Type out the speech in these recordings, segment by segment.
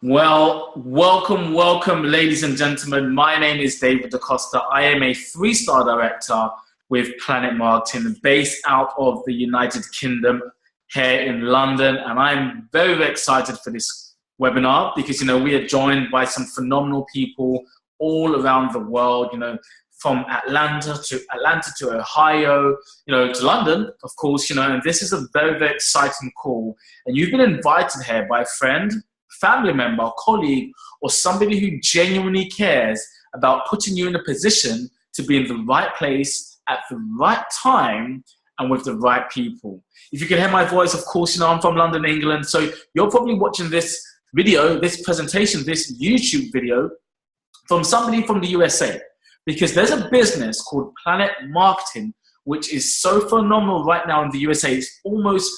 Well, welcome, ladies and gentlemen. My name is David DaCosta. I am a three-star director with Planet Marketing based out of the United Kingdom here in London. And I'm very, very excited for this webinar because, we are joined by some phenomenal people all around the world, from Atlanta to Ohio, to London, of course, and this is a very, very exciting call. And you've been invited here by a friend, family member, colleague, or somebody who genuinely cares about putting you in a position to be in the right place at the right time and with the right people. If you can hear my voice, of course, I'm from London, England, so you're probably watching this video, this presentation, this YouTube video from somebody from the USA, because there's a business called Planet Marketing, which is so phenomenal right now in the USA. It's almost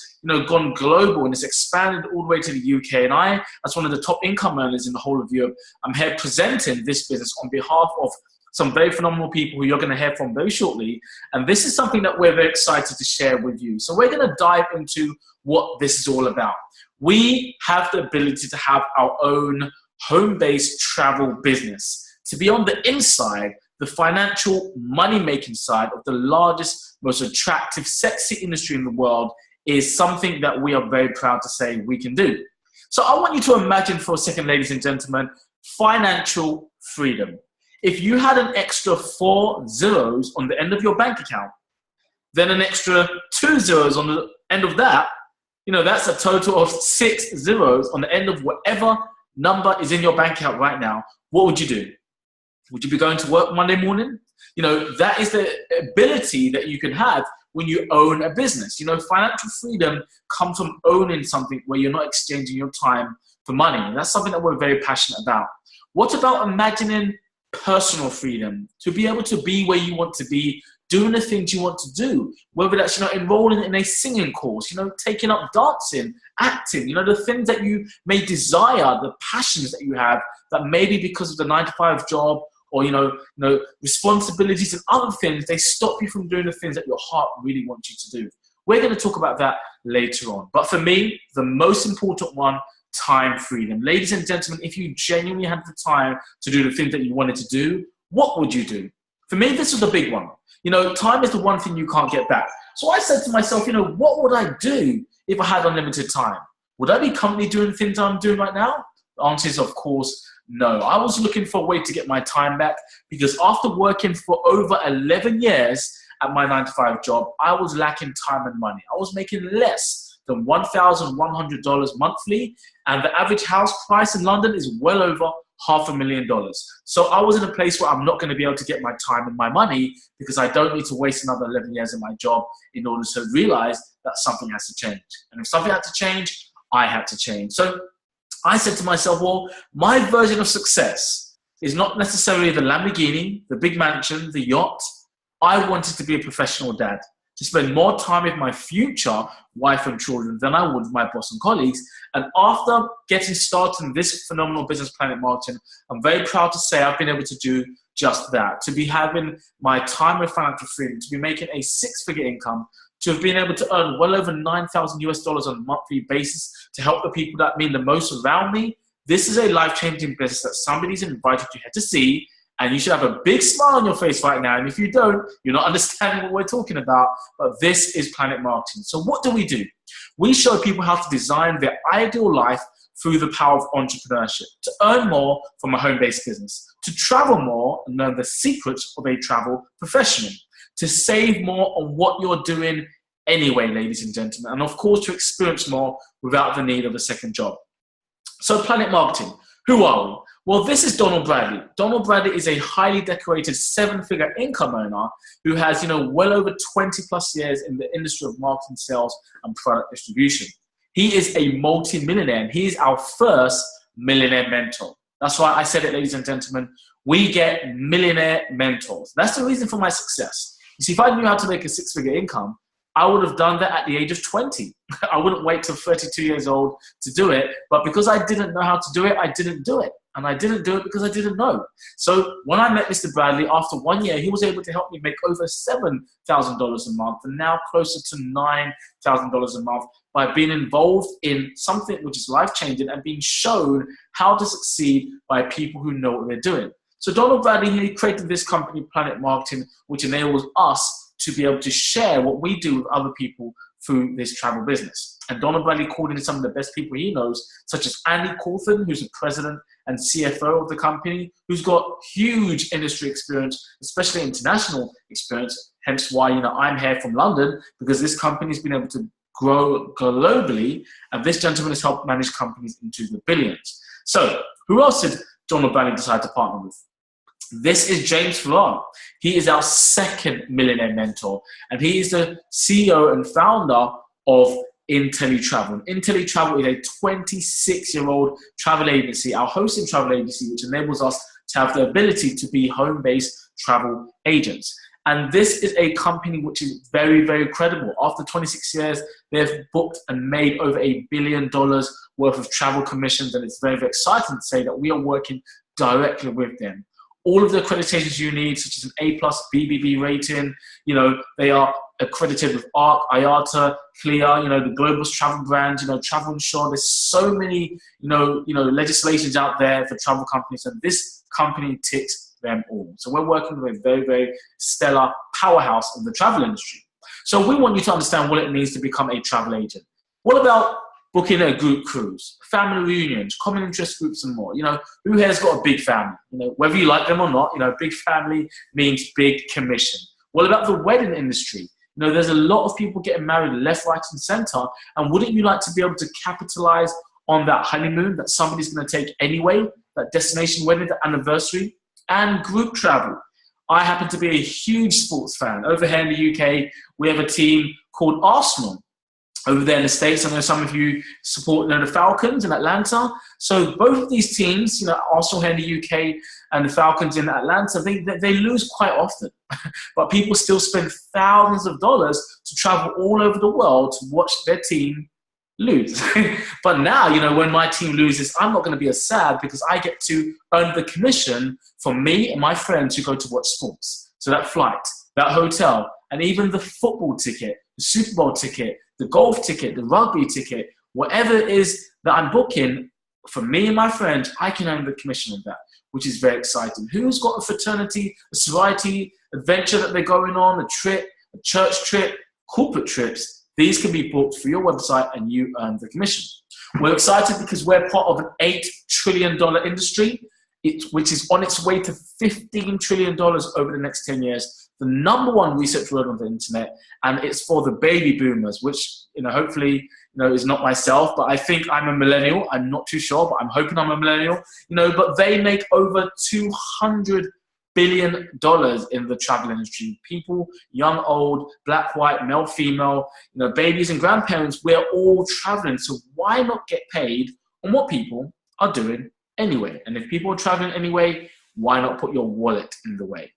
gone global and it's expanded all the way to the UK. And I, as one of the top income earners in the whole of Europe, I'm here presenting this business on behalf of some very phenomenal people who you're going to hear from very shortly. And this is something that we're very excited to share with you. So we're going to dive into what this is all about. We have the ability to have our own home-based travel business, to be on the inside, the financial money-making side of the largest, most attractive, sexy industry in the world is something that we are very proud to say we can do. So I want you to imagine for a second, ladies and gentlemen, financial freedom. If you had an extra 4 zeros on the end of your bank account, then an extra 2 zeros on the end of that, that's a total of 6 zeros on the end of whatever number is in your bank account right now, what would you do? Would you be going to work Monday morning? That is the ability that you can have when you own a business. Financial freedom comes from owning something where you're not exchanging your time for money. And that's something that we're very passionate about. What about imagining personal freedom? To be able to be where you want to be, doing the things you want to do, whether that's, enrolling in a singing course, taking up dancing, acting, the things that you may desire, the passions that you have that maybe because of the 9-to-5 job or, responsibilities and other things, they stop you from doing the things that your heart really wants you to do. We're going to talk about that later on. But for me, the most important one, time freedom. Ladies and gentlemen, if you genuinely had the time to do the things that you wanted to do, what would you do? For me, this was the big one. Time is the one thing you can't get back. So I said to myself, what would I do if I had unlimited time? Would I be currently doing the things I'm doing right now? The answer is, of course, no. I was looking for a way to get my time back because after working for over 11 years at my 9-to-5 job, I was lacking time and money. I was making less than $1,100 monthly, and the average house price in London is well over $500,000. So I was in a place where I'm not going to be able to get my time and my money because I don't need to waste another 11 years in my job in order to realize that something has to change. And if something had to change, I had to change. So I said to myself, well, my version of success is not necessarily the Lamborghini, the big mansion, the yacht. I wanted to be a professional dad, to spend more time with my future wife and children than I would with my boss and colleagues. And after getting started in this phenomenal business, Planet Marketing, I'm very proud to say I've been able to do just that, to be having my time with financial freedom, to be making a 6-figure income, to have been able to earn well over $9,000 on a monthly basis to help the people that mean the most around me. This is a life-changing business that somebody's invited you here to see, and you should have a big smile on your face right now. And if you don't, you're not understanding what we're talking about, but this is Planet Marketing. So what do? We show people how to design their ideal life through the power of entrepreneurship, to earn more from a home-based business, to travel more and learn the secrets of a travel professional, to save more on what you're doing anyway, ladies and gentlemen, and of course to experience more without the need of a second job. So Planet Marketing, who are we? Well, this is Donald Bradley. Donald Bradley is a highly decorated 7-figure income earner who has, well over 20 plus years in the industry of marketing, sales, and product distribution. He is a multi-millionaire, and he is our first millionaire mentor. That's why I said it, ladies and gentlemen, we get millionaire mentors. That's the reason for my success. You see, if I knew how to make a 6-figure income, I would have done that at the age of 20. I wouldn't wait till 32 years old to do it. But because I didn't know how to do it, I didn't do it. And I didn't do it because I didn't know. So when I met Mr. Bradley, after 1 year, he was able to help me make over $7,000 a month and now closer to $9,000 a month by being involved in something which is life-changing and being shown how to succeed by people who know what they're doing. So Donald Bradley, he created this company, Planet Marketing, which enables us to be able to share what we do with other people through this travel business. And Donald Bradley called in some of the best people he knows, such as Andy Cawthon, who's the president and CFO of the company, who's got huge industry experience, especially international experience, hence why I'm here from London, because this company's been able to grow globally, and this gentleman has helped manage companies into the billions. So who else did Donald Bradley decide to partner with? This is James Fuller. He is our second millionaire mentor, and he is the CEO and founder of IntelliTravel. IntelliTravel is a 26-year-old travel agency, our hosting travel agency, which enables us to have the ability to be home-based travel agents. And this is a company which is very, very credible. After 26 years, they've booked and made over $1 billion worth of travel commissions, and it's very, very exciting to say that we are working directly with them. All of the accreditations you need, such as an A+ BBB rating, they are accredited with ARC, IATA, CLIA, the global travel brand, Travel Insure. There's so many, legislations out there for travel companies, and this company ticks them all. So we're working with a very, very stellar powerhouse in the travel industry. So we want you to understand what it means to become a travel agent. What about booking a group cruise, family reunions, common interest groups, and more? Who here's got a big family? Whether you like them or not, big family means big commission. What about the wedding industry? There's a lot of people getting married left, right, and center. And wouldn't you like to be able to capitalize on that honeymoon that somebody's going to take anyway, that destination wedding, that anniversary? And group travel. I happen to be a huge sports fan. Over here in the UK, we have a team called Arsenal. Over there in the States, I know some of you support the Falcons in Atlanta. So both of these teams, Arsenal here in the UK and the Falcons in Atlanta, they lose quite often. But people still spend thousands of dollars to travel all over the world to watch their team lose. But now, when my team loses, I'm not going to be as sad because I get to earn the commission from me and my friends who go to watch sports. So that flight, that hotel, and even the football ticket, the Super Bowl ticket, the golf ticket, the rugby ticket, whatever it is that I'm booking, for me and my friends, I can earn the commission of that, which is very exciting. Who's got a fraternity, a sorority, adventure that they're going on, a trip, a church trip, corporate trips? These can be booked through your website and you earn the commission. We're excited because we're part of an $8 trillion industry, which is on its way to $15 trillion over the next 10 years. The number one research word on the internet, and it's for the baby boomers, which, hopefully, is not myself, but I think I'm a millennial. I'm not too sure, but I'm hoping I'm a millennial, but they make over $200 billion in the travel industry. People, young, old, black, white, male, female, babies and grandparents, we're all traveling. So why not get paid on what people are doing anyway? And if people are traveling anyway, why not put your wallet in the way?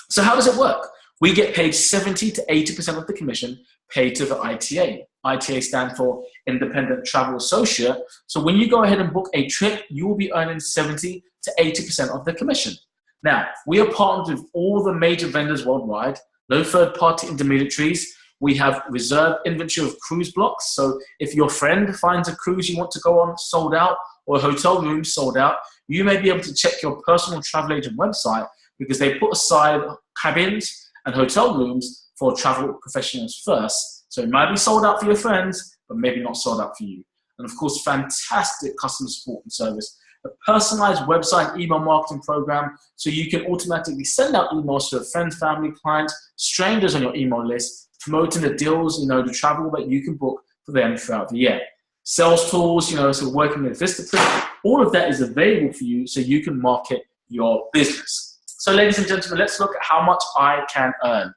So how does it work? We get paid 70 to 80% of the commission paid to the ITA. ITA stands for Independent Travel Associate. So when you go ahead and book a trip, you will be earning 70 to 80% of the commission. Now, we are partnered with all the major vendors worldwide, no third-party intermediaries. We have reserved inventory of cruise blocks. So if your friend finds a cruise you want to go on sold out or a hotel room sold out, you may be able to check your personal travel agent website because they put aside cabins and hotel rooms for travel professionals first. So it might be sold out for your friends, but maybe not sold out for you. And of course, fantastic customer support and service. A personalized website and email marketing program so you can automatically send out emails to a friend, family, client, strangers on your email list, promoting the deals, the travel that you can book for them throughout the year. Sales tools, so working with Vistaprint, all of that is available for you so you can market your business. So ladies and gentlemen, let's look at how much I can earn.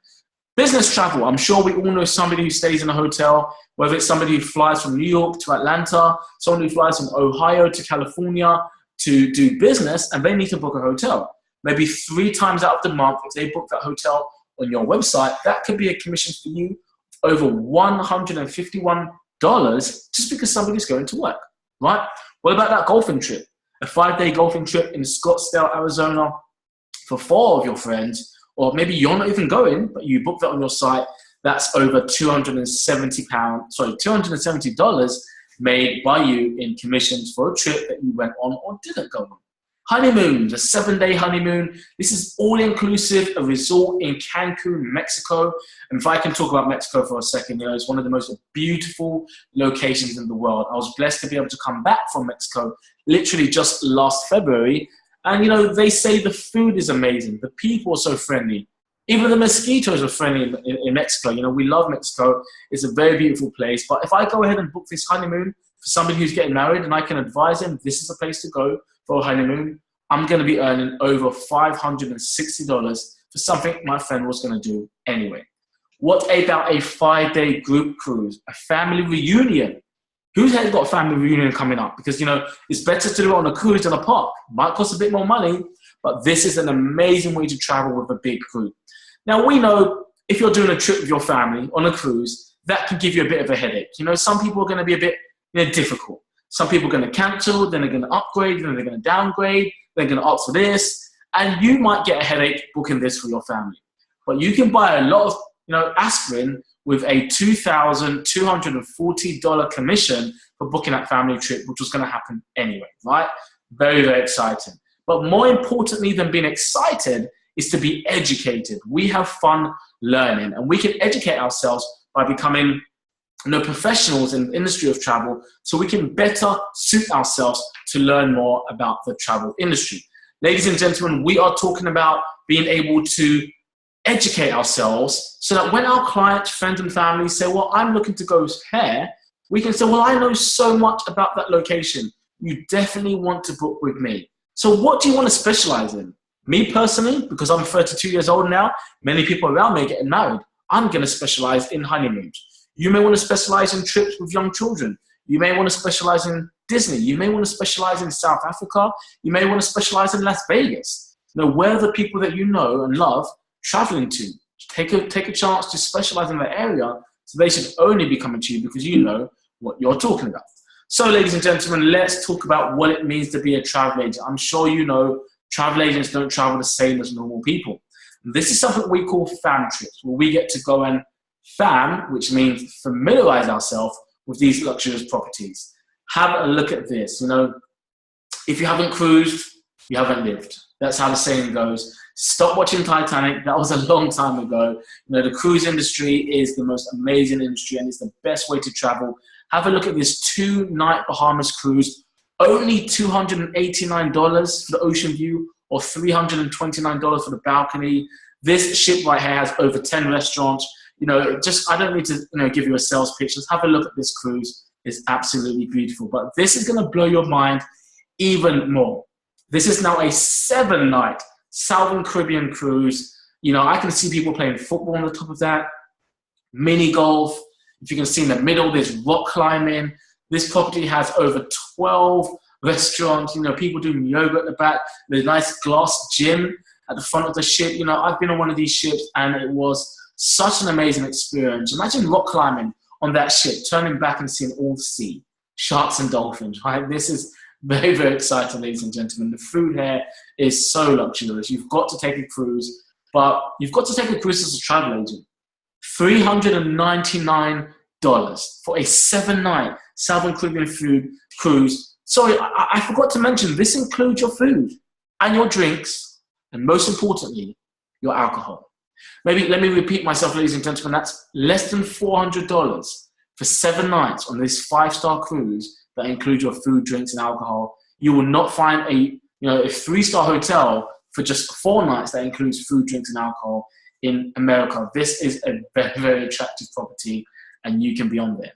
Business travel. I'm sure we all know somebody who stays in a hotel, whether it's somebody who flies from New York to Atlanta, someone who flies from Ohio to California to do business, and they need to book a hotel. Maybe 3 times out of the month, if they book that hotel on your website, that could be a commission for you over $151 just because somebody's going to work, right? What about that golfing trip? a 5-day golfing trip in Scottsdale, Arizona for 4 of your friends, or maybe you're not even going, but you booked that on your site, that's over $270 made by you in commissions for a trip that you went on or didn't go on. Honeymoons, a 7-day honeymoon. This is all-inclusive, a resort in Cancun, Mexico. And if I can talk about Mexico for a second, it's one of the most beautiful locations in the world. I was blessed to be able to come back from Mexico literally just last February. And, they say the food is amazing. The people are so friendly. Even the mosquitoes are friendly in Mexico. We love Mexico. It's a very beautiful place. But if I go ahead and book this honeymoon for somebody who's getting married and I can advise them this is the place to go for a honeymoon, I'm going to be earning over $560 for something my friend was going to do anyway. What about a 5-day group cruise, a family reunion? Who's got a family reunion coming up? Because, it's better to do it on a cruise than a park. Might cost a bit more money, but this is an amazing way to travel with a big group. Now, we know if you're doing a trip with your family on a cruise, that can give you a bit of a headache. Some people are going to be a bit difficult. Some people are going to cancel, then they're going to upgrade, then they're going to downgrade, they're going to opt for this, and you might get a headache booking this for your family. But you can buy a lot of aspirin with a $2,240 commission for booking that family trip, which was going to happen anyway, right? Very, very exciting. But more importantly than being excited is to be educated. We have fun learning, and we can educate ourselves by becoming professionals in the industry of travel, so we can better suit ourselves to learn more about the travel industry. Ladies and gentlemen, we are talking about being able to educate ourselves so that when our clients, friends and family say, well, I'm looking to go here, we can say, well, I know so much about that location. You definitely want to book with me. So what do you want to specialize in? Me personally, because I'm 32 years old now, many people around me are getting married. I'm going to specialize in honeymoons. You may want to specialize in trips with young children. You may want to specialize in Disney. You may want to specialize in South Africa. You may want to specialize in Las Vegas. Where are the people that you know and love traveling to? Take a chance to specialize in that area, so they should only be coming to you because you know what you're talking about. So, ladies and gentlemen, let's talk about what it means to be a travel agent. I'm sure you know travel agents don't travel the same as normal people. This is something we call fam trips, where we get to go and fam, which means familiarize ourselves with these luxurious properties. Have a look at this. If you haven't cruised, you haven't lived. That's how the saying goes. Stop watching Titanic. That was a long time ago. The cruise industry is the most amazing industry, and it's the best way to travel. Have a look at this 2-night Bahamas cruise. Only $289 for the ocean view, or $329 for the balcony. This ship right here has over 10 restaurants. I don't need to give you a sales pitch. Just have a look at this cruise. It's absolutely beautiful. But this is going to blow your mind even more. This is now a 7-night Southern Caribbean cruise. I can see people playing football on the top of that, mini golf. If you can see in the middle, there's rock climbing. This property has over 12 restaurants. People doing yoga at the back. There's a nice glass gym at the front of the ship. I've been on one of these ships, and it was such an amazing experience. Imagine rock climbing on that ship, turning back and seeing all the sea, sharks and dolphins, right? This is very, very exciting, ladies and gentlemen. The food here is so luxurious. You've got to take a cruise, but you've got to take a cruise as a travel agent. $399 for a 7-night Southern Caribbean food cruise. Sorry, I forgot to mention, this includes your food and your drinks, and most importantly, your alcohol. Maybe let me repeat myself, ladies and gentlemen. That's less than $400 for 7 nights on this 5-star cruise that includes your food, drinks, and alcohol. You will not find a 3-star hotel for just 4 nights that includes food, drinks, and alcohol in America. This is a very, very attractive property, and you can be on there.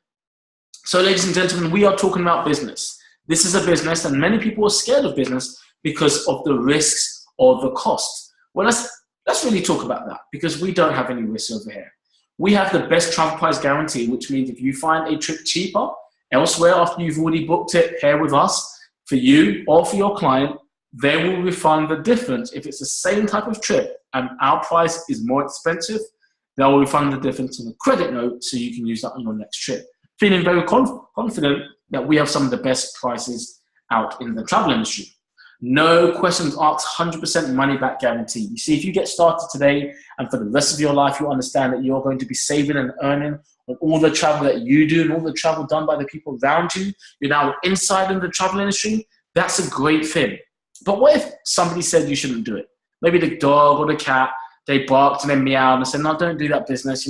So, ladies and gentlemen, we are talking about business. This is a business, and many people are scared of business because of the risks or the cost. Well, let's really talk about that, because we don't have any risks over here. We have the best travel price guarantee, which means if you find a trip cheaper elsewhere after you've already booked it here with us, for you or for your client, they will refund the difference. If it's the same type of trip and our price is more expensive, they will refund the difference in a credit note so you can use that on your next trip. Feeling very confident that we have some of the best prices out in the travel industry. No questions asked, 100% money back guarantee. You see, if you get started today and for the rest of your life, you understand that you're going to be saving and earning on all the travel that you do and all the travel done by the people around you. You're now inside in the travel industry. That's a great thing. But what if somebody said you shouldn't do it? Maybe the dog or the cat, they barked and then meowed and said, no, don't do that business.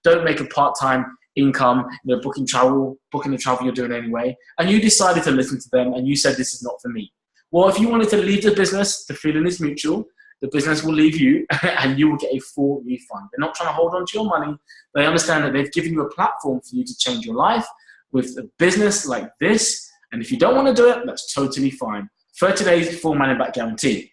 Don't make a part-time income, booking the travel you're doing anyway. And you decided to listen to them and you said, this is not for me. Well, if you wanted to leave the business, the feeling is mutual. The business will leave you and you will get a full refund. They're not trying to hold on to your money. They understand that they've given you a platform for you to change your life with a business like this. And if you don't want to do it, that's totally fine. 30 days, full money back guarantee.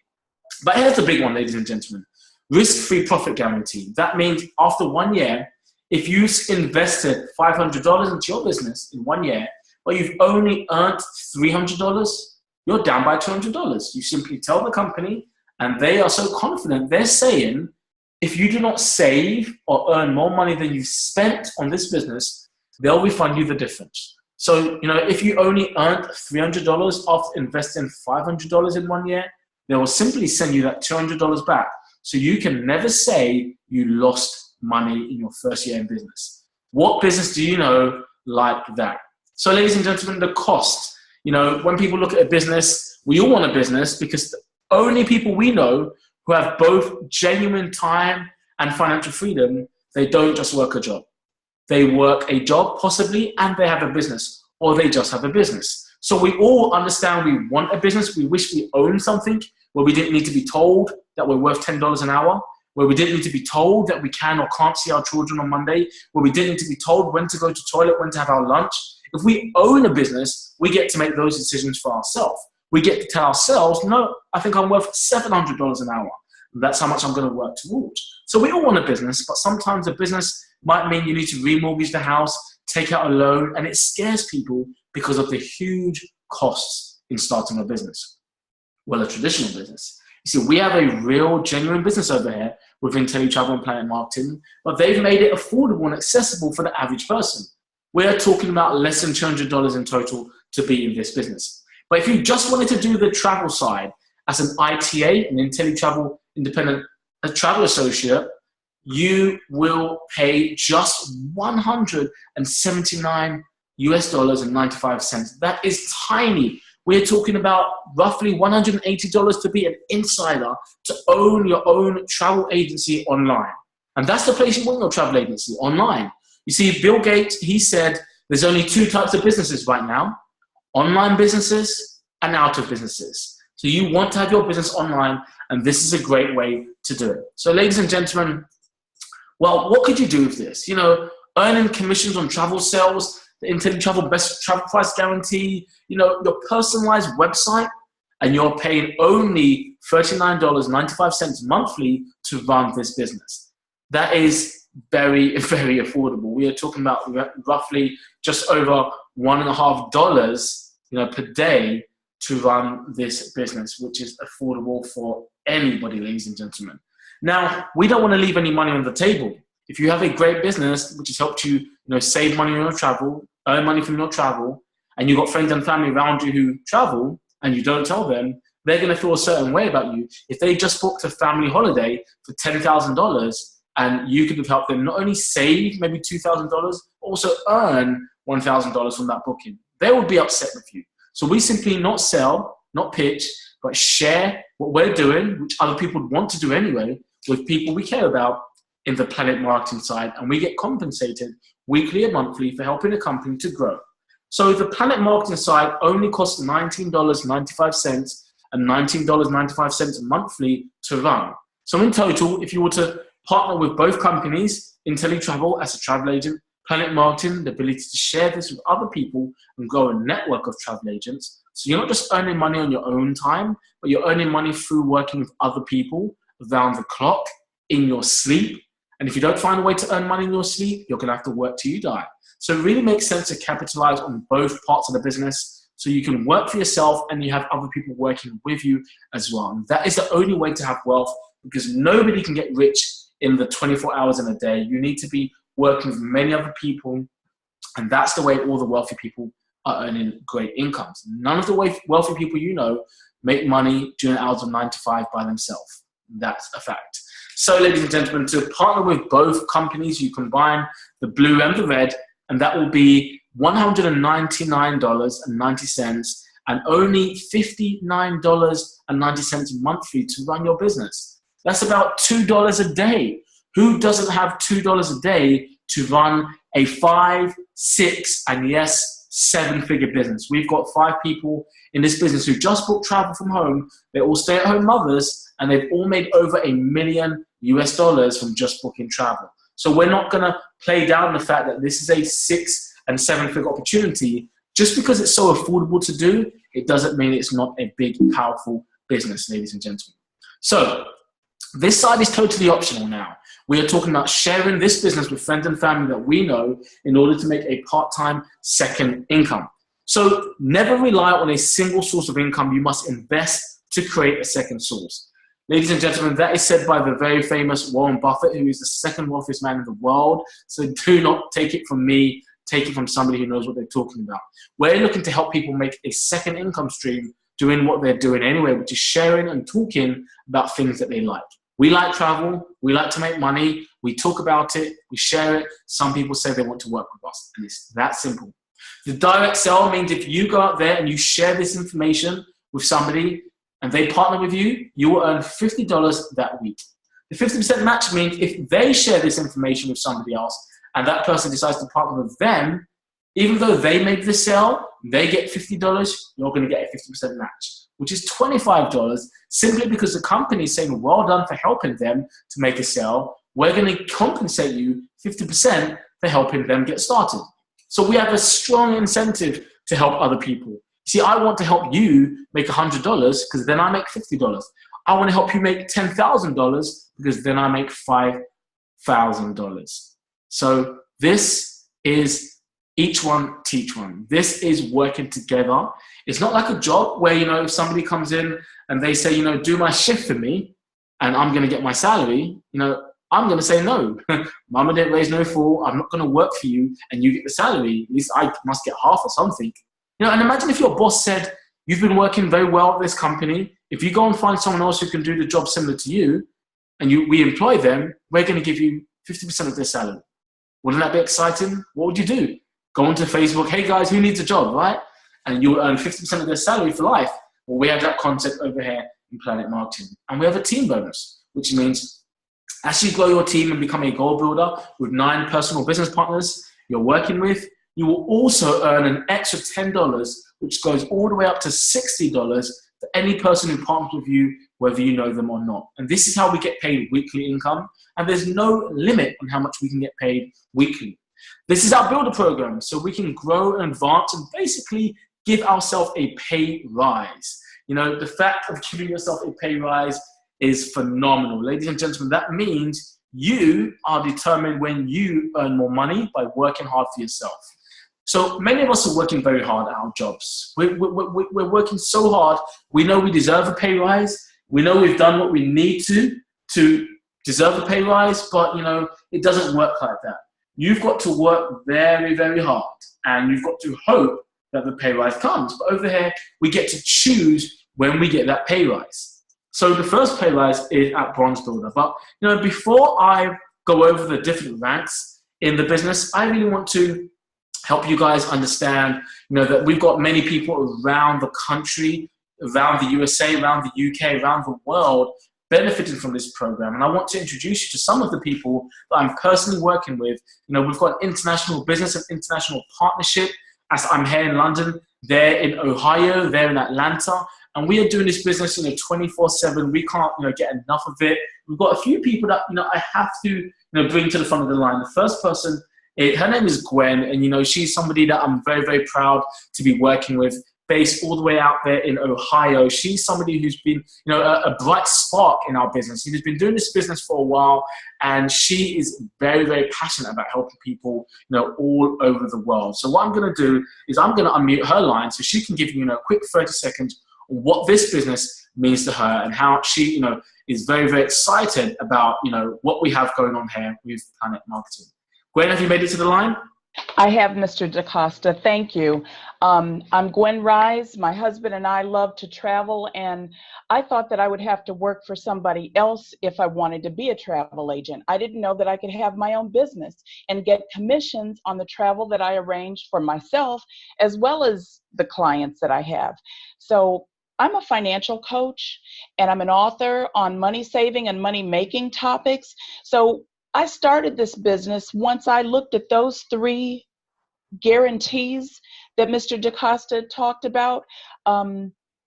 But here's the big one, ladies and gentlemen. Risk-free profit guarantee. That means after 1 year, if you invested $500 into your business in 1 year, but you've only earned $300, you're down by $200. You simply tell the company, and they are so confident, they're saying, if you do not save or earn more money than you've spent on this business, they'll refund you the difference. So, if you only earned $300 after investing $500 in 1 year, they will simply send you that $200 back. So you can never say you lost money in your first year in business. What business do you know like that? So ladies and gentlemen, the cost. When people look at a business, we all want a business because the only people we know who have both genuine time and financial freedom, they don't just work a job. They work a job possibly and they have a business, or they just have a business. So we all understand we want a business. We wish we owned something where we didn't need to be told that we're worth $10 an hour, where we didn't need to be told that we can or can't see our children on Monday, where we didn't need to be told when to go to the toilet, when to have our lunch. If we own a business, we get to make those decisions for ourselves. We get to tell ourselves, no, I think I'm worth $700 an hour. That's how much I'm going to work towards. So we all want a business, but sometimes a business might mean you need to remortgage the house, take out a loan, and it scares people because of the huge costs in starting a business. Well, a traditional business. You see, we have a real, genuine business over here with IntelliTravel and Planet Marketing, but they've made it affordable and accessible for the average person. We're talking about less than $200 in total to be in this business. But if you just wanted to do the travel side as an ITA, an IntelliTravel Independent Travel Associate, you will pay just $179 and 95 cents. That is tiny. We're talking about roughly $180 to be an insider, to own your own travel agency online. And that's the place you want your travel agency, online. You see, Bill Gates, he said there's only two types of businesses right now: online businesses and out of businesses. So you want to have your business online, and this is a great way to do it. So ladies and gentlemen, well, what could you do with this? Earning commissions on travel sales, the IntelliTravel Best Travel Price Guarantee, your personalized website, and you're paying only $39.95 monthly to run this business. That is very, very affordable. We are talking about roughly just over $1.50, per day to run this business, which is affordable for anybody, ladies and gentlemen. Now, we don't want to leave any money on the table. If you have a great business which has helped you, save money on your travel, earn money from your travel, and you've got friends and family around you who travel, and you don't tell them, they're going to feel a certain way about you. If they just booked a family holiday for $10,000, and you could have helped them not only save maybe $2,000, but also earn $1,000 from that booking, they would be upset with you. So we simply not sell, not pitch, but share what we're doing, which other people would want to do anyway, with people we care about in the Planet Marketing side, and we get compensated weekly or monthly for helping a company to grow. So the Planet Marketing side only costs $19.95 and $19.95 monthly to run. So in total, if you were to partner with both companies, IntelliTravel as a travel agent, Planet Marketing, the ability to share this with other people and grow a network of travel agents. So you're not just earning money on your own time, but you're earning money through working with other people around the clock, in your sleep. And if you don't find a way to earn money in your sleep, you're going to have to work till you die. So it really makes sense to capitalize on both parts of the business so you can work for yourself and you have other people working with you as well. And that is the only way to have wealth, because nobody can get rich in the 24 hours in a day. You need to be working with many other people, and that's the way all the wealthy people are earning great incomes. None of the wealthy people you know make money during hours of 9 to 5 by themselves. That's a fact. So, ladies and gentlemen, to partner with both companies, you combine the blue and the red, and that will be $199.90 and only $59.90 monthly to run your business. That's about $2 a day. Who doesn't have $2 a day to run a 5, 6, and yes, 7-figure business? We've got 5 people in this business who just booked travel from home. They're all stay-at-home mothers, and they've all made over $1 million from just booking travel. So we're not going to play down the fact that this is a 6- and 7-figure opportunity. Just because it's so affordable to do, it doesn't mean it's not a big, powerful business, ladies and gentlemen. So this side is totally optional now. We are talking about sharing this business with friends and family that we know in order to make a part-time second income. So never rely on a single source of income. You must invest to create a second source. Ladies and gentlemen, that is said by the very famous Warren Buffett, who is the second wealthiest man in the world. So do not take it from me. Take it from somebody who knows what they're talking about. We're looking to help people make a second income stream doing what they're doing anyway, which is sharing and talking about things that they like. We like travel. We like to make money. We talk about it. We share it. Some people say they want to work with us, and it's that simple. The direct sell means if you go out there and you share this information with somebody and they partner with you, you will earn $50 that week. The 50% match means if they share this information with somebody else and that person decides to partner with them, even though they made the sale, they get $50, you're going to get a 50% match, which is $25 simply because the company is saying, well done for helping them to make a sale. We're going to compensate you 50% for helping them get started. So we have a strong incentive to help other people. See, I want to help you make $100 because then I make $50. I want to help you make $10,000 because then I make $5,000. So this is each one, teach one. This is working together. It's not like a job where, if somebody comes in and they say, do my shift for me and I'm going to get my salary, I'm going to say no. Mama didn't raise no fool. I'm not going to work for you and you get the salary. At least I must get half or something. And imagine if your boss said, you've been working very well at this company. If you go and find someone else who can do the job similar to you and we employ them, we're going to give you 50% of their salary. Wouldn't that be exciting? What would you do? Go onto Facebook, hey guys, who needs a job, right? And you'll earn 50% of their salary for life. Well, we have that concept over here in Planet Marketing. And we have a team bonus, which means as you grow your team and become a goal builder with 9 personal business partners you're working with, you will also earn an extra $10, which goes all the way up to $60 for any person who partners with you, whether you know them or not. And this is how we get paid weekly income. And there's no limit on how much we can get paid weekly. This is our builder program, so we can grow and advance and basically give ourselves a pay rise. The fact of giving yourself a pay rise is phenomenal. Ladies and gentlemen, that means you are determined when you earn more money by working hard for yourself. So many of us are working very hard at our jobs. We're working so hard. We know we deserve a pay rise. We know we've done what we need to deserve a pay rise, but it doesn't work like that. You've got to work very, very hard, and you've got to hope that the pay rise comes. But over here, we get to choose when we get that pay rise. So the first pay rise is at Bronze Builder. But before I go over the different ranks in the business, I really want to help you guys understand, that we've got many people around the country, around the USA, around the UK, around the world benefiting from this program. And I want to introduce you to some of the people that I'm personally working with. We've got an international business and international partnership. As I'm here in London, they're in Ohio, they're in Atlanta, and we are doing this business 24/7. We can't get enough of it. We've got a few people that I have to bring to the front of the line. The first person, her name is Gwen, and she's somebody that I'm very, very proud to be working with, based all the way out there in Ohio. She's somebody who's been, a bright spark in our business. She's been doing this business for a while, and she is very, very passionate about helping people, all over the world. So what I'm going to do is I'm going to unmute her line so she can give you, a quick 30 seconds on what this business means to her and how she, is very, very excited about, what we have going on here with Planet Marketing. Gwen, have you made it to the line? I have, Mr. DaCosta. Thank you. I'm Gwen Rise. My husband and I love to travel, and I thought that I would have to work for somebody else if I wanted to be a travel agent. I didn't know that I could have my own business and get commissions on the travel that I arranged for myself, as well as the clients that I have. So I'm a financial coach, and I'm an author on money saving and money making topics. So I started this business once I looked at those three guarantees that Mr. DaCosta talked about.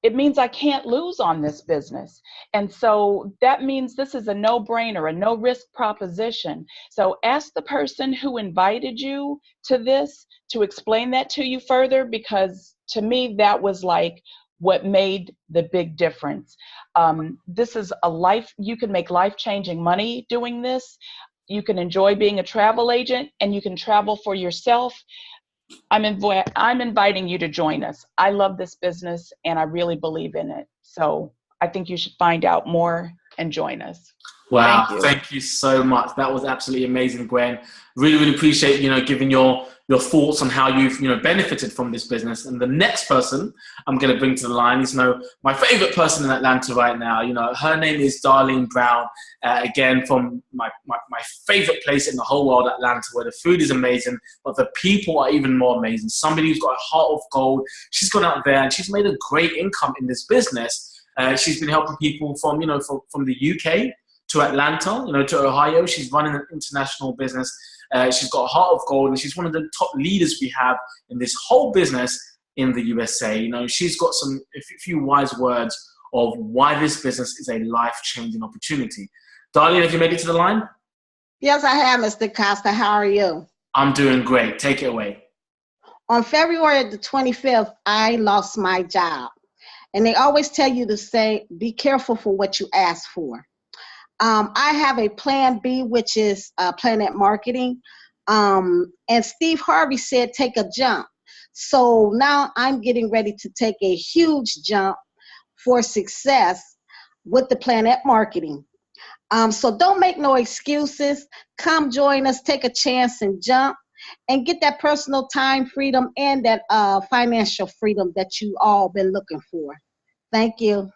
It means I can't lose on this business. And so that means this is a no-brainer, a no-risk proposition. So ask the person who invited you to this to explain that to you further, because to me, that was like what made the big difference. This is a life, you can make life-changing money doing this. You can enjoy being a travel agent, and you can travel for yourself. I'm inviting you to join us. I love this business, and I really believe in it. So I think you should find out more and join us. Wow, thank you so much. That was absolutely amazing, Gwen. Really, really appreciate, giving your thoughts on how you've, benefited from this business. And the next person I'm going to bring to the line is, my favorite person in Atlanta right now. Her name is Darlene Brown. Again, from my favorite place in the whole world, Atlanta, where the food is amazing, but the people are even more amazing. Somebody who's got a heart of gold. She's gone out there and she's made a great income in this business. She's been helping people from, from the UK to Atlanta, to Ohio. She's running an international business. She's got a heart of gold, and she's one of the top leaders we have in this whole business in the USA. She's got a few wise words of why this business is a life-changing opportunity. Darlene, have you made it to the line? Yes, I have, Mr. Costa. How are you? I'm doing great. Take it away. On February the 25th, I lost my job. And they always tell you to say, be careful for what you ask for. I have a plan B, which is Planet Marketing. And Steve Harvey said, take a jump. So now I'm getting ready to take a huge jump for success with the Planet Marketing. So don't make no excuses. Come join us, take a chance and jump and get that personal time freedom and that financial freedom that you all been looking for. Thank you.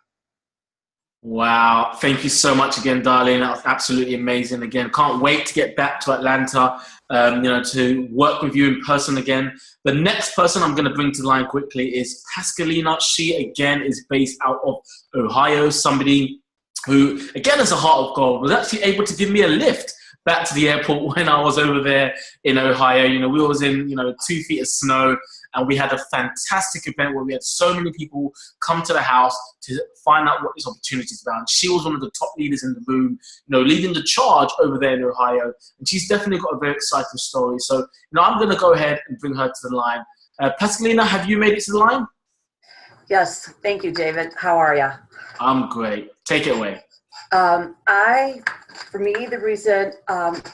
Wow. Thank you so much again, Darlene. That was absolutely amazing. Again, can't wait to get back to Atlanta, to work with you in person again. The next person I'm going to bring to the line quickly is Pascalina. She, again, is based out of Ohio. Somebody who, again, has a heart of gold, was actually able to give me a lift back to the airport when I was over there in Ohio. We was in, 2 feet of snow, and we had a fantastic event where we had so many people come to the house to find out what this opportunity is about. And she was one of the top leaders in the room, leading the charge over there in Ohio. And she's definitely got a very exciting story. So, I'm going to go ahead and bring her to the line. Pascalina, have you made it to the line? Yes. Thank you, David. How are you? I'm great. Take it away. For me, the reason,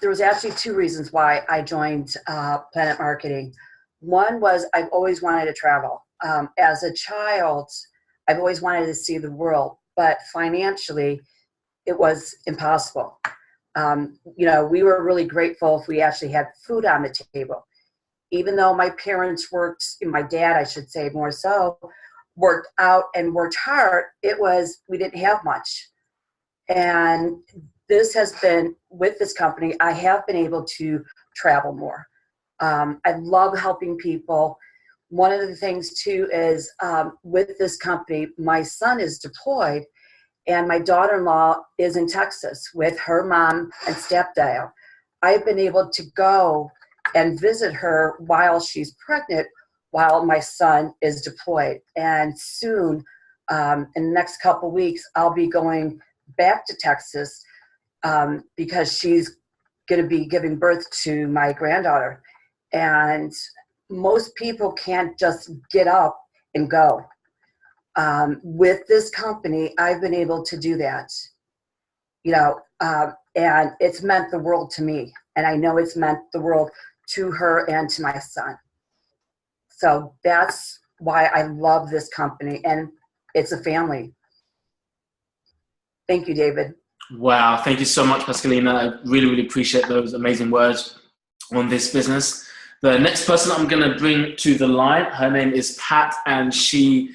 there was actually 2 reasons why I joined Planet Marketing. One was I've always wanted to travel. As a child, I've always wanted to see the world, but financially, it was impossible. We were really grateful if we actually had food on the table. Even though my parents worked, my dad, I should say more so, worked out and worked hard, we didn't have much. And this has been, with this company, I have been able to travel more. I love helping people. One of the things too is with this company, my son is deployed and my daughter-in-law is in Texas with her mom and stepdad. I've been able to go and visit her while she's pregnant, while my son is deployed. And soon, in the next couple weeks, I'll be going back to Texas because she's going to be giving birth to my granddaughter. And most people can't just get up and go. With this company, I've been able to do that, and it's meant the world to me. And I know it's meant the world to her and to my son. So that's why I love this company, and it's a family. Thank you, David. Wow. Thank you so much, Pascalina. I really, really appreciate those amazing words on this business. The next person I'm going to bring to the line, her name is Pat, and she,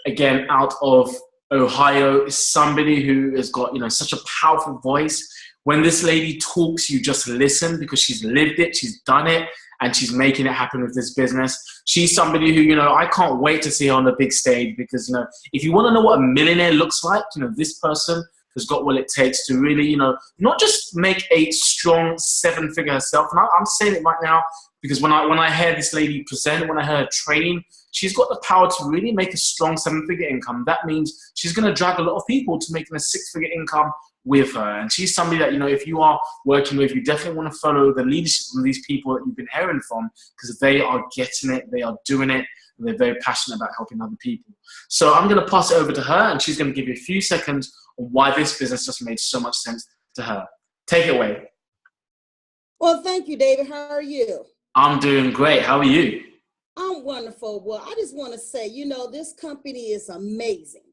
again, out of Ohio, is somebody who has got, such a powerful voice. When this lady talks, you just listen because she's lived it, she's done it, and she's making it happen with this business. She's somebody who, I can't wait to see her on the big stage because, if you want to know what a millionaire looks like, this person has got what it takes to really, not just make a strong 7-figure herself. And I'm saying it right now because when I hear this lady present, when I hear her train, she's got the power to really make a strong 7-figure income. That means she's going to drag a lot of people to making a 6-figure income with her. And she's somebody that, if you are working with, you definitely want to follow the leadership of these people that you've been hearing from because they are getting it, they are doing it, and they're very passionate about helping other people. So I'm going to pass it over to her, and she's going to give you a few seconds on why this business just made so much sense to her. Take it away. Well, thank you, David. How are you? I'm doing great. How are you? I'm wonderful. Well, I just want to say, this company is amazing.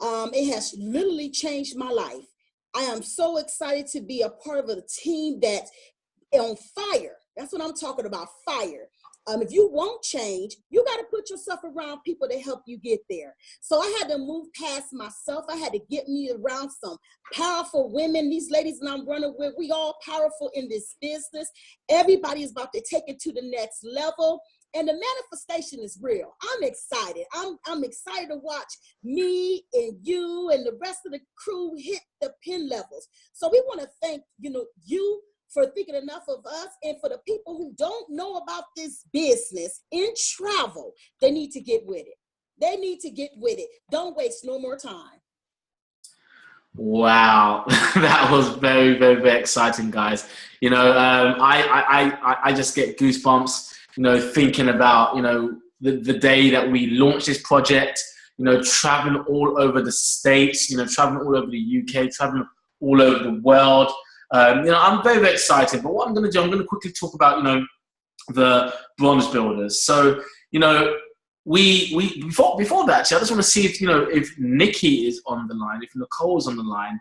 It has literally changed my life. I am so excited to be a part of a team that's on fire. That's what I'm talking about, fire. If you want change, you got to put yourself around people to help you get there. So I had to move past myself. I had to get me around some powerful women. These ladies that I'm running with, we all powerful in this business. Everybody is about to take it to the next level. And the manifestation is real. I'm excited. I'm excited to watch me and you and the rest of the crew hit the pin levels. So we want to thank, you for thinking enough of us, and for the people who don't know about this business in travel, they need to get with it. They need to get with it. Don't waste no more time. Wow, that was very, very, very exciting, guys. I just get goosebumps, thinking about, the day that we launched this project, traveling all over the States, traveling all over the UK, traveling all over the world. I'm very, very excited. But what I'm going to do, I'm going to quickly talk about, the Bronze Builders. So, we before that, actually, I just want to see if Nikki is on the line, if Nicole is on the line.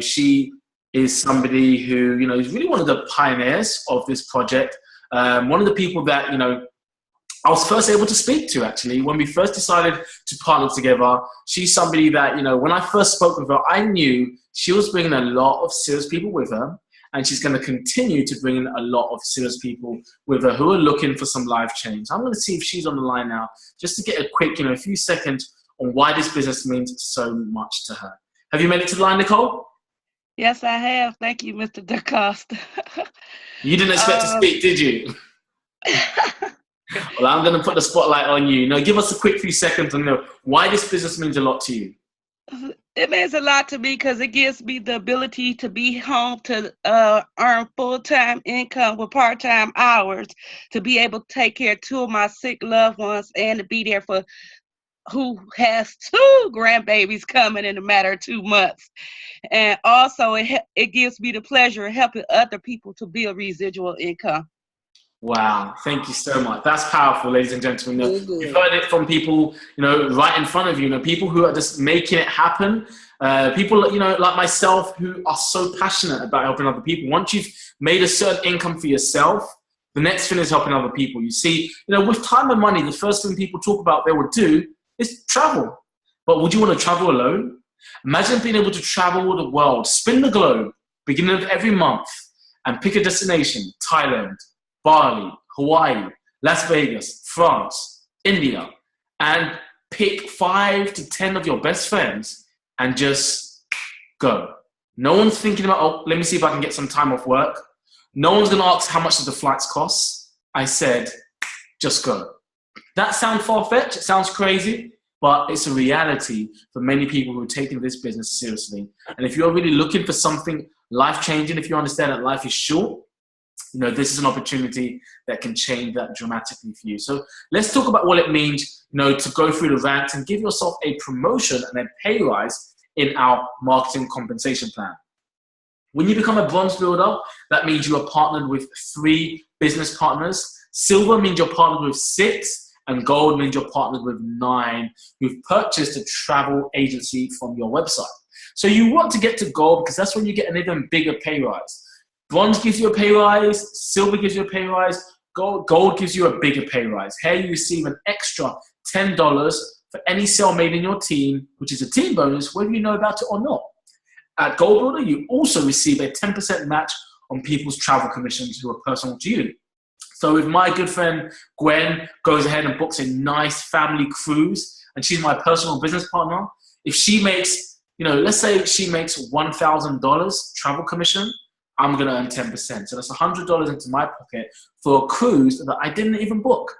She is somebody who, is really one of the pioneers of this project. One of the people that, I was first able to speak to, actually, when we first decided to partner together. She's somebody that, when I first spoke with her, I knew she was bringing a lot of serious people with her, and she's going to continue to bring in a lot of serious people with her who are looking for some life change. I'm going to see if she's on the line now, just to get a quick, a few seconds on why this business means so much to her. Have you made it to the line, Nicole? Yes, I have. Thank you, Mr. DaCosta. You didn't expect to speak, did you? Well, I'm going to put the spotlight on you. Give us a quick few seconds on why this business means a lot to you. It means a lot to me because it gives me the ability to be home to earn full-time income with part-time hours, to be able to take care of 2 of my sick loved ones, and to be there for who has 2 grandbabies coming in a matter of 2 months. And also it gives me the pleasure of helping other people to build residual income. Wow, thank you so much. That's powerful, ladies and gentlemen. You've heard it from people, right in front of you, people who are just making it happen. People, like myself, who are so passionate about helping other people. Once you've made a certain income for yourself, the next thing is helping other people. You see, with time and money, the first thing people talk about they would do is travel. But would you want to travel alone? Imagine being able to travel the world, spin the globe, beginning of every month, and pick a destination: Thailand, Bali, Hawaii, Las Vegas, France, India, and pick 5 to 10 of your best friends and just go. No one's thinking about, let me see if I can get some time off work. No one's going to ask how much do the flights cost. I said, just go. That sounds far-fetched, it sounds crazy, but it's a reality for many people who are taking this business seriously. And if you're really looking for something life-changing, if you understand that life is short, this is an opportunity that can change that dramatically for you. So let's talk about what it means, to go through the ranks and give yourself a promotion and a pay rise in our marketing compensation plan. When you become a bronze builder, that means you are partnered with 3 business partners. Silver means you're partnered with 6, and gold means you're partnered with 9 who've purchased a travel agency from your website. So you want to get to gold because that's when you get an even bigger pay rise. Bronze gives you a pay rise, silver gives you a pay rise, Gold gives you a bigger pay rise. Here you receive an extra $10 for any sale made in your team, which is a team bonus, whether you know about it or not. At Gold Builder, you also receive a 10% match on people's travel commissions who are personal to you. So if my good friend Gwen goes ahead and books a nice family cruise, and she's my personal business partner, if she makes, let's say she makes $1,000 travel commission, I'm going to earn 10%. So that's $100 into my pocket for a cruise that I didn't even book.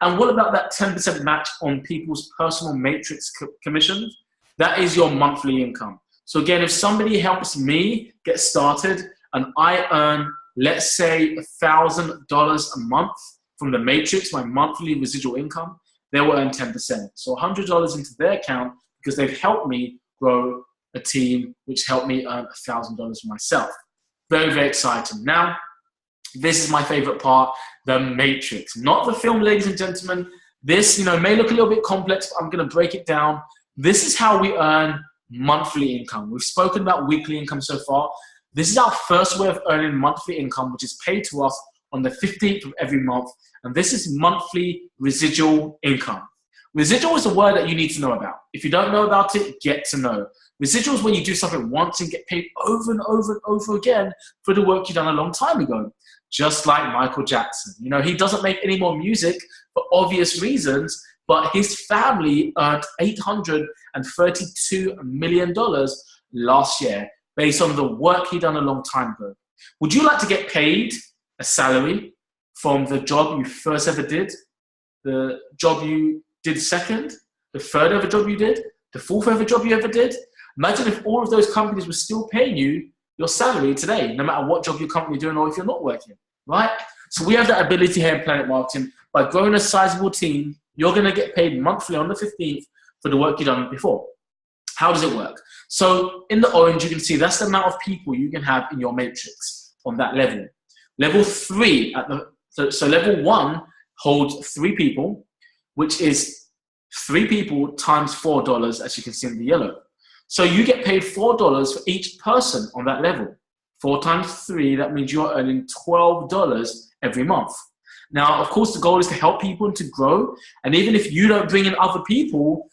And what about that 10% match on people's personal matrix commissions? That is your monthly income. So again, if somebody helps me get started and I earn, let's say, $1,000 a month from the matrix, my monthly residual income, they will earn 10%. So $100 into their account because they've helped me grow a team, which helped me earn $1,000 myself. Very, very exciting. Now, this is my favorite part, the matrix. Not the film, ladies and gentlemen. This, may look a little bit complex, but I'm going to break it down. This is how we earn monthly income. We've spoken about weekly income so far. This is our first way of earning monthly income, which is paid to us on the 15th of every month. And this is monthly residual income. Residual is a word that you need to know about. If you don't know about it, get to know. Residual is when you do something once and get paid over and over and over again for the work you've done a long time ago. Just like Michael Jackson. He doesn't make any more music for obvious reasons, but his family earned $832 million last year based on the work he'd done a long time ago. Would you like to get paid a salary from the job you first ever did, the job you did second, the third ever job you did, the fourth ever job you ever did? Imagine if all of those companies were still paying you your salary today, no matter what job your company is doing or if you're not working, right? So we have that ability here in Planet Marketing. By growing a sizable team, you're going to get paid monthly on the 15th for the work you've done before. How does it work? So in the orange, you can see that's the amount of people you can have in your matrix on that level. Level 3, so level 1 holds 3 people, which is 3 people times $4, as you can see in the yellow. So you get paid $4 for each person on that level. 4 times 3, that means you're earning $12 every month. Now, of course, the goal is to help people to grow. And even if you don't bring in other people,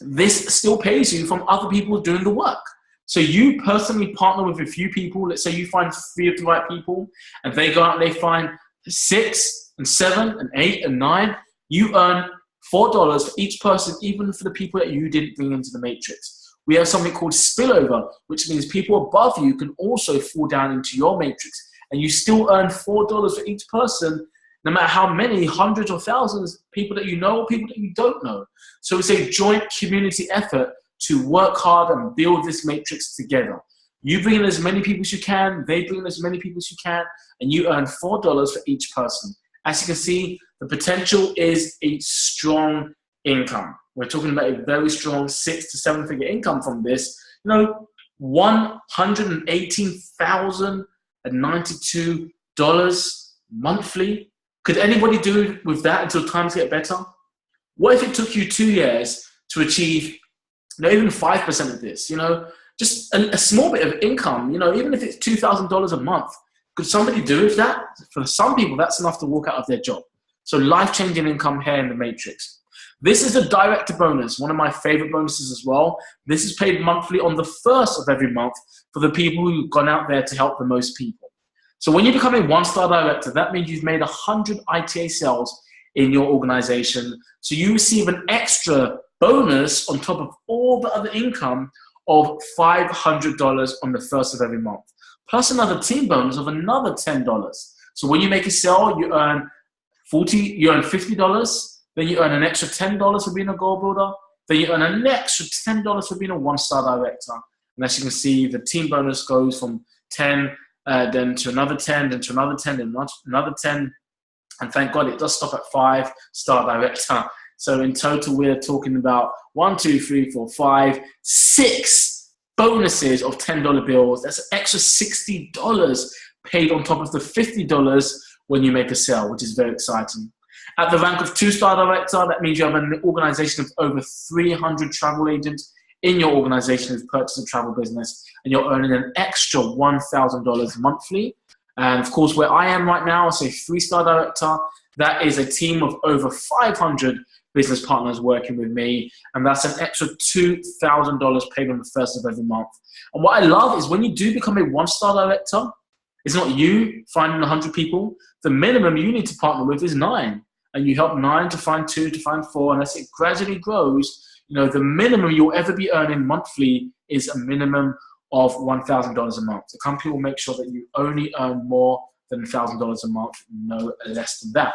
this still pays you from other people doing the work. So you personally partner with a few people. Let's say you find 3 of the right people and they go out and they find 6 and 7 and 8 and 9. You earn $4 for each person, even for the people that you didn't bring into the matrix. We have something called spillover, which means people above you can also fall down into your matrix. And you still earn $4 for each person, no matter how many hundreds or thousands people that you know or people that you don't know. So it's a joint community effort to work hard and build this matrix together. You bring in as many people as you can, they bring in as many people as you can, and you earn $4 for each person. As you can see, the potential is a strong income. We're talking about a very strong 6 to 7 figure income from this. $118,092 monthly. Could anybody do with that until times get better? What if it took you 2 years to achieve, even 5% of this? Just a small bit of income. Even if it's $2,000 a month, could somebody do with that? For some people, that's enough to walk out of their job. So life-changing income here in the matrix. This is a director bonus, one of my favorite bonuses as well. This is paid monthly on the 1st of every month for the people who've gone out there to help the most people. So when you become a 1-star director, that means you've made 100 ITA sales in your organization. So you receive an extra bonus on top of all the other income of $500 on the 1st of every month, plus another team bonus of another $10. So when you make a sale, you earn $50, then you earn an extra $10 for being a goal builder, then you earn an extra $10 for being a 1-star director. And as you can see, the team bonus goes from 10, then to another 10, then to another 10, then another 10. And thank God it does stop at 5-star director. So in total, we're talking about 1, 2, 3, 4, 5, 6 bonuses of $10 bills. That's an extra $60 paid on top of the $50 when you make a sale, which is very exciting. At the rank of 2-star director, that means you have an organization of over 300 travel agents in your organization who've purchased a travel business, and you're earning an extra $1,000 monthly. And of course, where I am right now, as a 3-star director, that is a team of over 500 business partners working with me. And that's an extra $2,000 paid on the first of every month. And what I love is when you do become a 1-star director, it's not you finding 100 people. The minimum you need to partner with is 9. And you help 9 to find 2, to find 4. And as it gradually grows, the minimum you'll ever be earning monthly is a minimum of $1,000 a month. The company will make sure that you only earn more than $1,000 a month, no less than that.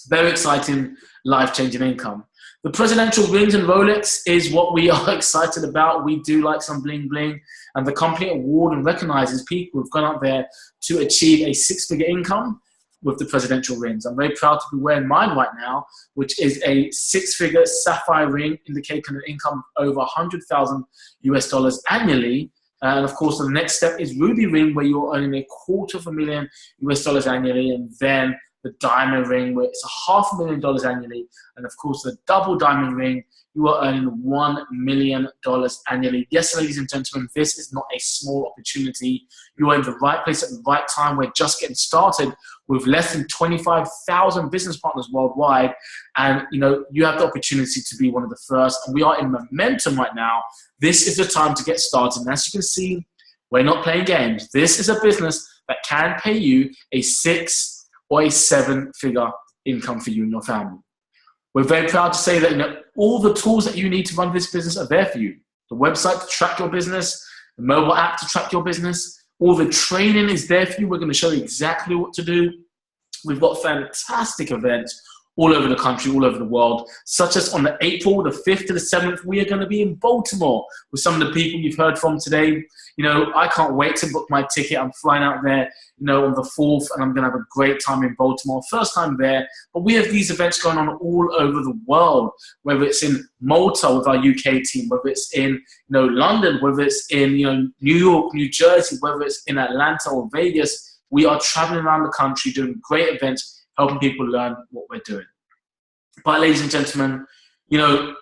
Very exciting, life-changing income. The presidential rings and Rolex is what we are excited about. We do like some bling bling, and the company award and recognizes people who've gone out there to achieve a 6-figure income with the presidential rings. I'm very proud to be wearing mine right now, which is a 6-figure sapphire ring indicating an income of over $100,000 US annually. And of course, the next step is ruby ring, where you're earning $250,000 US annually, and then the diamond ring, where it's $500,000 annually, and of course, the double diamond ring, you are earning $1 million annually. Yes, ladies and gentlemen, this is not a small opportunity. You are in the right place at the right time. We're just getting started with less than 25,000 business partners worldwide, and you have the opportunity to be one of the first. And we are in momentum right now. This is the time to get started. And as you can see, we're not playing games. This is a business that can pay you a 6 or a 7-figure income for you and your family. We're very proud to say that all the tools that you need to run this business are there for you. The website to track your business, the mobile app to track your business, all the training is there for you. We're going to show you exactly what to do. We've got fantastic events all over the country, all over the world, such as on the April the 5th to the 7th, we are going to be in Baltimore with some of the people you've heard from today. I can't wait to book my ticket. I'm flying out there, on the 4th, and I'm going to have a great time in Baltimore. First time there, but we have these events going on all over the world, whether it's in Malta with our UK team, whether it's in, London, whether it's in, New York, New Jersey, whether it's in Atlanta or Vegas. We are traveling around the country doing great events, helping people learn what we're doing. But ladies and gentlemen,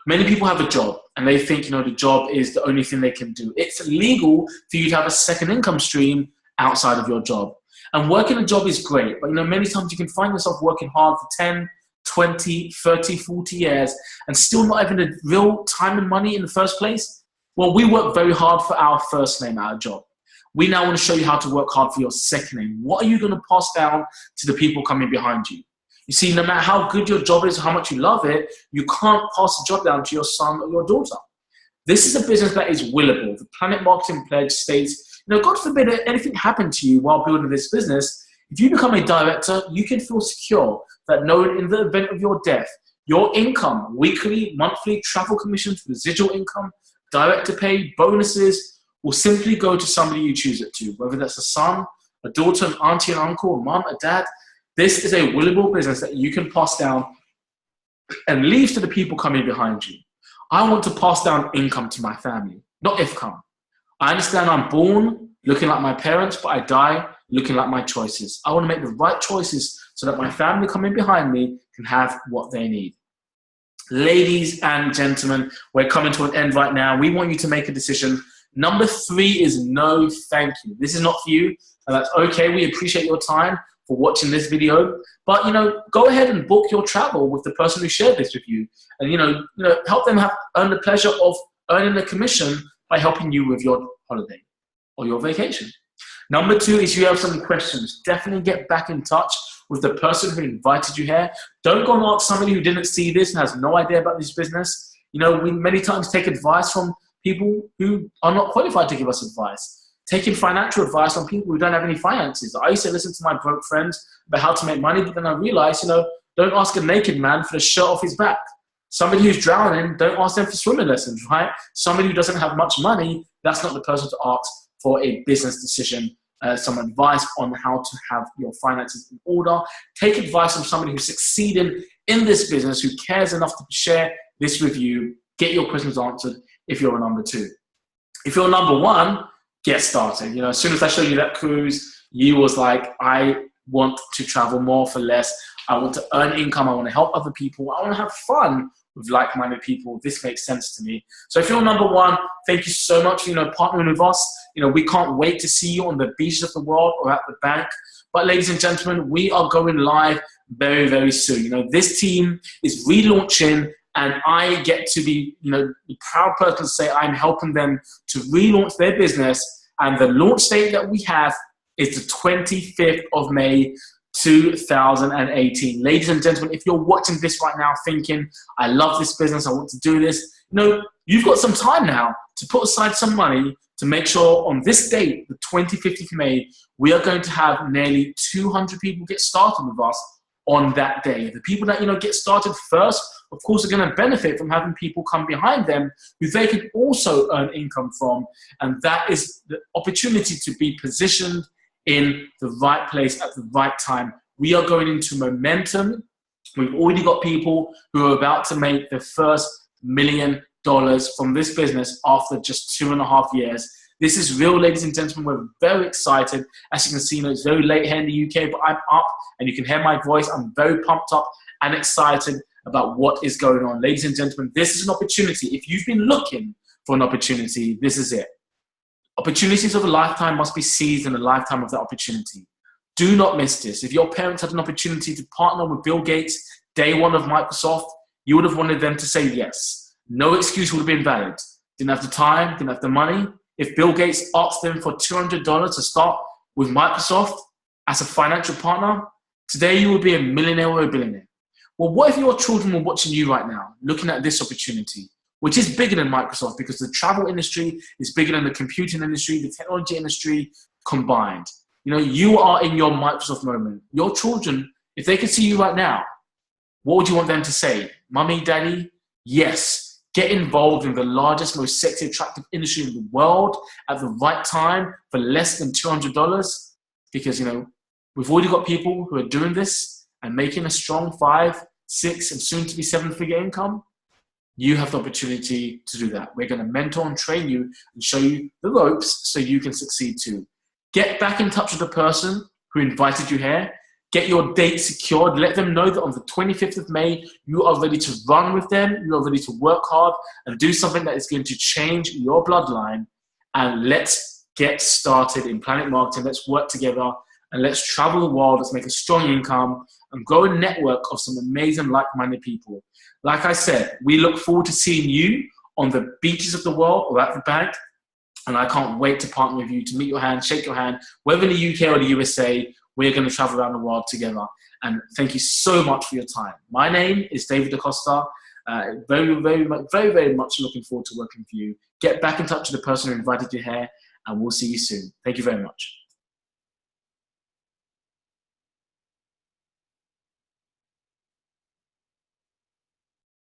many people have a job and they think, the job is the only thing they can do. It's legal for you to have a second income stream outside of your job. And working a job is great, but many times you can find yourself working hard for 10, 20, 30, 40 years and still not having the real time and money in the first place. Well, we work very hard for our first name, our job. We now want to show you how to work hard for your second name. What are you going to pass down to the people coming behind you? You see, no matter how good your job is, how much you love it, you can't pass the job down to your son or your daughter. This is a business that is willable. The Planet Marketing Pledge states, God forbid anything happened to you while building this business, if you become a director, you can feel secure that knowing in the event of your death, your income, weekly, monthly, travel commissions, residual income, director pay, bonuses, will simply go to somebody you choose it to, whether that's a son, a daughter, an auntie, an uncle, a mom, a dad. This is a willable business that you can pass down and leave to the people coming behind you. I want to pass down income to my family, not income. I understand I'm born looking like my parents, but I die looking like my choices. I want to make the right choices so that my family coming behind me can have what they need. Ladies and gentlemen, we're coming to an end right now. We want you to make a decision. Number 3 is no thank you. This is not for you, and that's okay. We appreciate your time for watching this video, but go ahead and book your travel with the person who shared this with you, and help them earn the pleasure of earning the commission by helping you with your holiday or your vacation. Number 2 is you have some questions. Definitely get back in touch with the person who invited you here. Don't go and ask somebody who didn't see this and has no idea about this business. We many times take advice from people who are not qualified to give us advice. Taking financial advice on people who don't have any finances. I used to listen to my broke friends about how to make money, but then I realized, don't ask a naked man for the shirt off his back. Somebody who's drowning, don't ask them for swimming lessons, right? Somebody who doesn't have much money, that's not the person to ask for a business decision, some advice on how to have your finances in order. Take advice from somebody who's succeeding in this business, who cares enough to share this with you. Get your questions answered if you're a number 2. If you're number 1, get started. As soon as I showed you that cruise, you was like, I want to travel more for less. I want to earn income. I want to help other people. I want to have fun with like-minded people. This makes sense to me. So if you're number 1, thank you so much for, partnering with us. We can't wait to see you on the beaches of the world or at the bank. But ladies and gentlemen, we are going live very, very soon. You know, this team is relaunching, and I get to be, you know, the proud person to say I'm helping them to relaunch their business. And the launch date that we have is the 25th of May, 2018. Ladies and gentlemen, if you're watching this right now thinking, I love this business, I want to do this, you know, you've got some time now to put aside some money to make sure on this date, the 25th of May, we are going to have nearly 200 people get started with us on that day. The people that, you know, get started first, of course, are going to benefit from having people come behind them who they can also earn income from. And that is the opportunity to be positioned in the right place at the right time. We are going into momentum. We've already got people who are about to make their first $1 million from this business after just 2.5 years. This is real, ladies and gentlemen. We're very excited. As you can see, you know, it's very late here in the UK, but I'm up and you can hear my voice. I'm very pumped up and excited about what is going on. Ladies and gentlemen, this is an opportunity. If you've been looking for an opportunity, this is it. Opportunities of a lifetime must be seized in the lifetime of that opportunity. Do not miss this. If your parents had an opportunity to partner with Bill Gates day one of Microsoft, you would have wanted them to say yes. No excuse would have been valid. Didn't have the time, didn't have the money. If Bill Gates asked them for $200 to start with Microsoft as a financial partner, today you would be a millionaire or a billionaire. Well, what if your children were watching you right now, looking at this opportunity, which is bigger than Microsoft because the travel industry is bigger than the computing industry, the technology industry combined. You know, you are in your Microsoft moment. Your children, if they could see you right now, what would you want them to say? Mommy, daddy, yes. Get involved in the largest, most sexy, attractive industry in the world at the right time for less than $200. Because, you know, we've already got people who are doing this and making a strong 5, 6, and soon to be 7-figure income. You have the opportunity to do that. We're going to mentor and train you and show you the ropes so you can succeed too. Get back in touch with the person who invited you here. Get your date secured. Let them know that on the 25th of May, you are ready to run with them. You are ready to work hard and do something that is going to change your bloodline. And let's get started in Planet Marketing. Let's work together and let's travel the world. Let's make a strong income and grow a network of some amazing like-minded people. Like I said, we look forward to seeing you on the beaches of the world or at the bank. And I can't wait to partner with you, to meet your hand, shake your hand, whether in the UK or the USA. We're going to travel around the world together. And thank you so much for your time. My name is David DaCosta. Very, very much looking forward to working with you. Get back in touch with the person who invited you here, and we'll see you soon. Thank you very much.